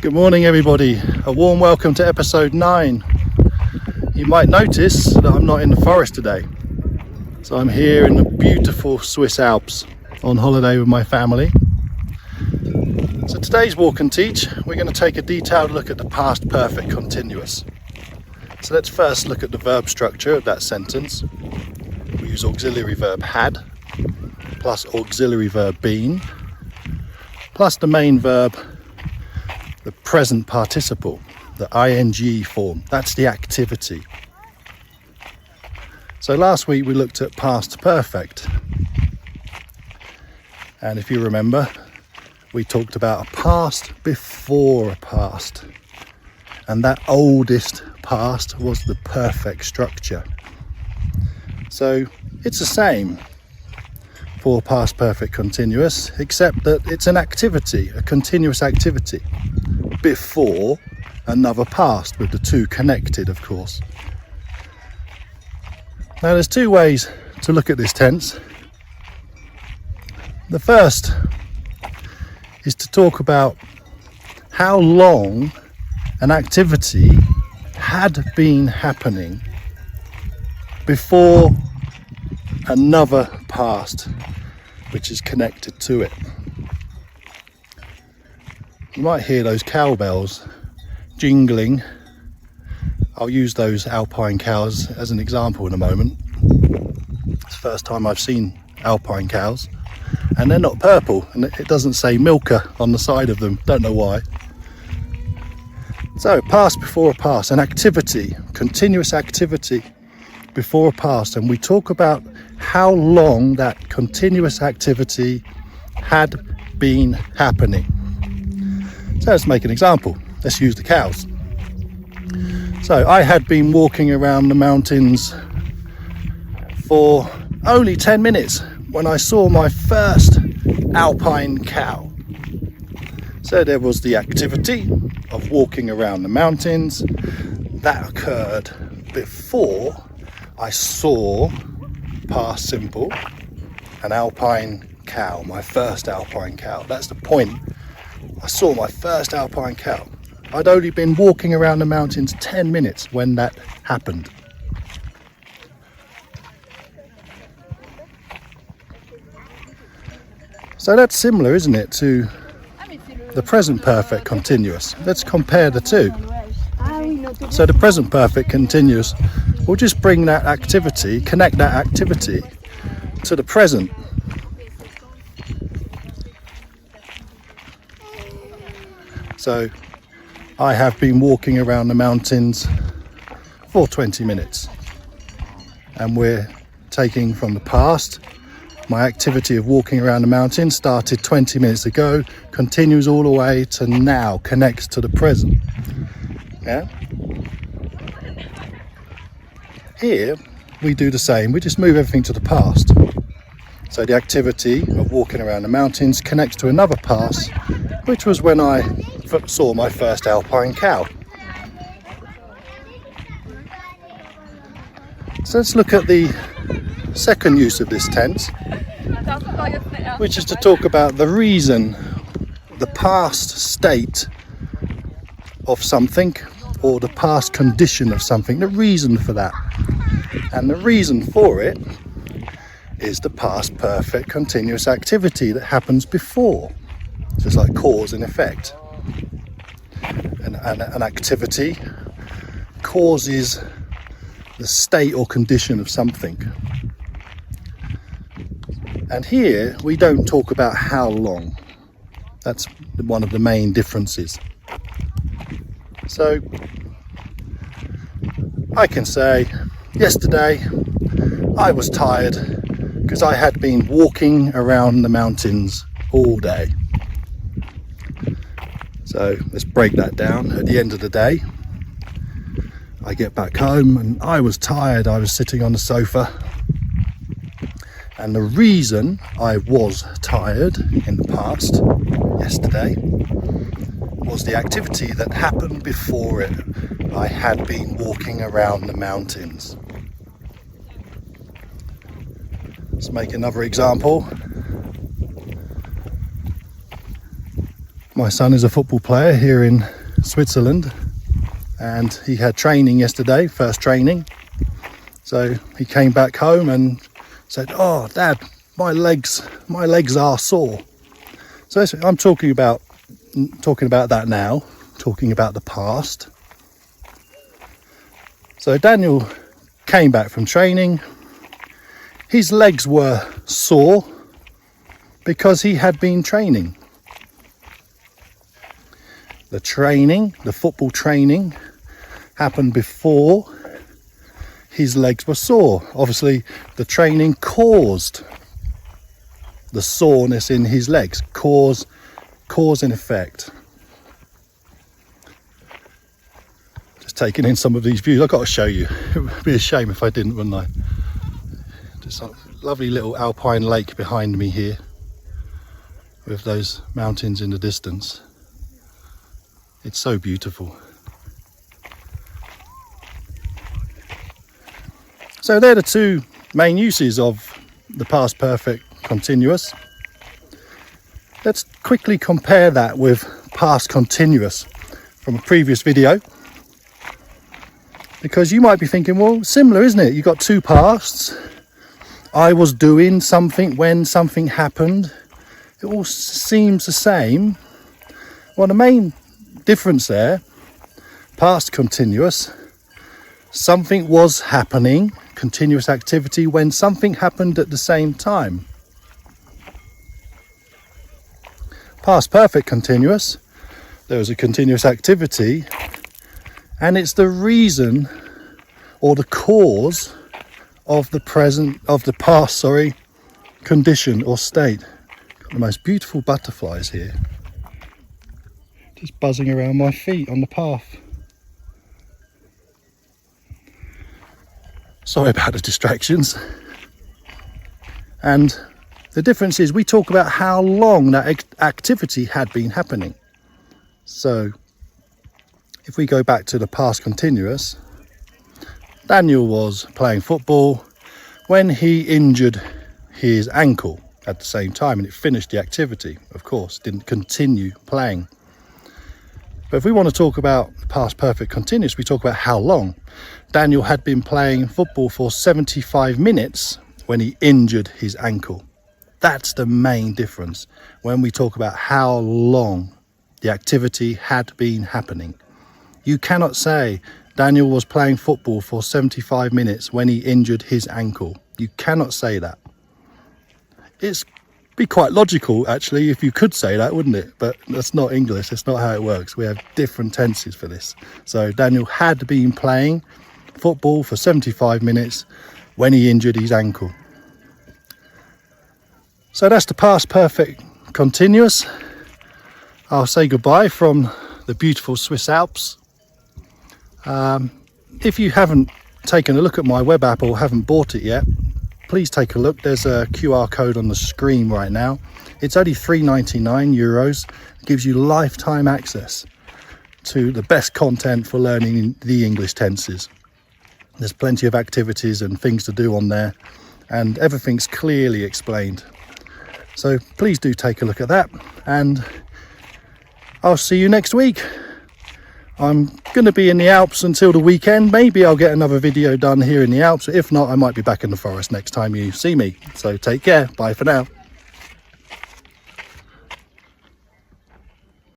Good morning everybody, a warm welcome to episode 9. You might notice that I'm not in the forest today. So I'm here in the beautiful Swiss Alps on holiday with my family. So today's walk and teach, we're going to take a detailed look at the past perfect continuous. So let's first look at the verb structure of that sentence. We use auxiliary verb had plus auxiliary verb been plus the main verb, the present participle, the ing form. That's the activity. So last week we looked at past perfect, and if you remember, we talked about a past before a past, and that oldest past was the perfect structure. So it's the same for past perfect continuous, except that it's an activity, a continuous activity before another past, with the two connected, of course. Now there's two ways to look at this tense. The first is to talk about how long an activity had been happening before another past which is connected to it. You might hear those cowbells jingling. I'll use those alpine cows as an example in a moment. It's the first time I've seen alpine cows, and they're not purple, and it doesn't say milker on the side of them. Don't know why. So past before a past, an activity, continuous activity before a past, and we talk about how long that continuous activity had been happening. So let's make an example. Let's use the cows. So I had been walking around the mountains for only 10 minutes when I saw my first alpine cow. So there was the activity of walking around the mountains that occurred before I saw, past simple, an alpine cow, my first alpine cow. That's the point. I saw my first alpine cow. I'd only been walking around the mountains 10 minutes when that happened. So that's similar, isn't it, to the present perfect continuous. Let's compare the two. So the present perfect continuous will just bring that activity, connect that activity to the present. So I have been walking around the mountains for 20 minutes, and we're taking from the past. My activity of walking around the mountain started 20 minutes ago, continues all the way to now, connects to the present. Yeah? Here we do the same, we just move everything to the past. So the activity of walking around the mountains connects to another past, which was when I saw my first alpine cow. So let's look at the second use of this tense, which is to talk about the reason, the past state of something, or the past condition of something, the reason for that. And the reason for it is the past perfect continuous activity that happens before. Just like cause and effect. An activity causes the state or condition of something. And here we don't talk about how long. That's one of the main differences. So I can say, yesterday I was tired because I had been walking around the mountains all day. So let's break that down. At the end of the day, I get back home and I was tired. I was sitting on the sofa, and the reason I was tired in the past, yesterday, was the activity that happened before it. I had been walking around the mountains. Let's make another example. My son is a football player here in Switzerland, and he had training yesterday, first training. So he came back home and said, "Oh, Dad, my legs are sore." So I'm talking about that now, talking about the past. So Daniel came back from training. His legs were sore because he had been training. The football training happened before his legs were sore. Obviously, the training caused the soreness in his legs. Cause and effect. Just taking in some of these views. I've got to show you. It would be a shame if I didn't, wouldn't I? Just a lovely little alpine lake behind me here, with those mountains in the distance. It's so beautiful. So they're the two main uses of the past perfect continuous. Let's quickly compare that with past continuous from a previous video, because you might be thinking, well, similar, isn't it? You've got two pasts. I was doing something when something happened. It all seems the same. Well, the main difference there, past continuous, something was happening, continuous activity, when something happened at the same time. Past perfect continuous, there was a continuous activity, and it's the reason or the cause of the past condition or state. Got the most beautiful butterflies here, just buzzing around my feet on the path. Sorry about the distractions. And the difference is we talk about how long that activity had been happening. So if we go back to the past continuous, Daniel was playing football when he injured his ankle at the same time, and it finished the activity. Of course, didn't continue playing. But if we want to talk about past perfect continuous, we talk about how long. Daniel had been playing football for 75 minutes when he injured his ankle. That's the main difference when we talk about how long the activity had been happening. You cannot say Daniel was playing football for 75 minutes when he injured his ankle. You cannot say that. It's be quite logical actually if you could say that, wouldn't it? But that's not English. That's not how it works. We have different tenses for this. So Daniel had been playing football for 75 minutes when he injured his ankle. So that's the past perfect continuous. I'll say goodbye from the beautiful Swiss Alps. If you haven't taken a look at my web app or haven't bought it yet, please take a look. There's a QR code on the screen right now. It's only €3.99. It gives you lifetime access to the best content for learning the English tenses. There's plenty of activities and things to do on there, and everything's clearly explained. So please do take a look at that, and I'll see you next week. I'm going to be in the Alps until the weekend. Maybe I'll get another video done here in the Alps. If not, I might be back in the forest next time you see me. So take care. Bye for now.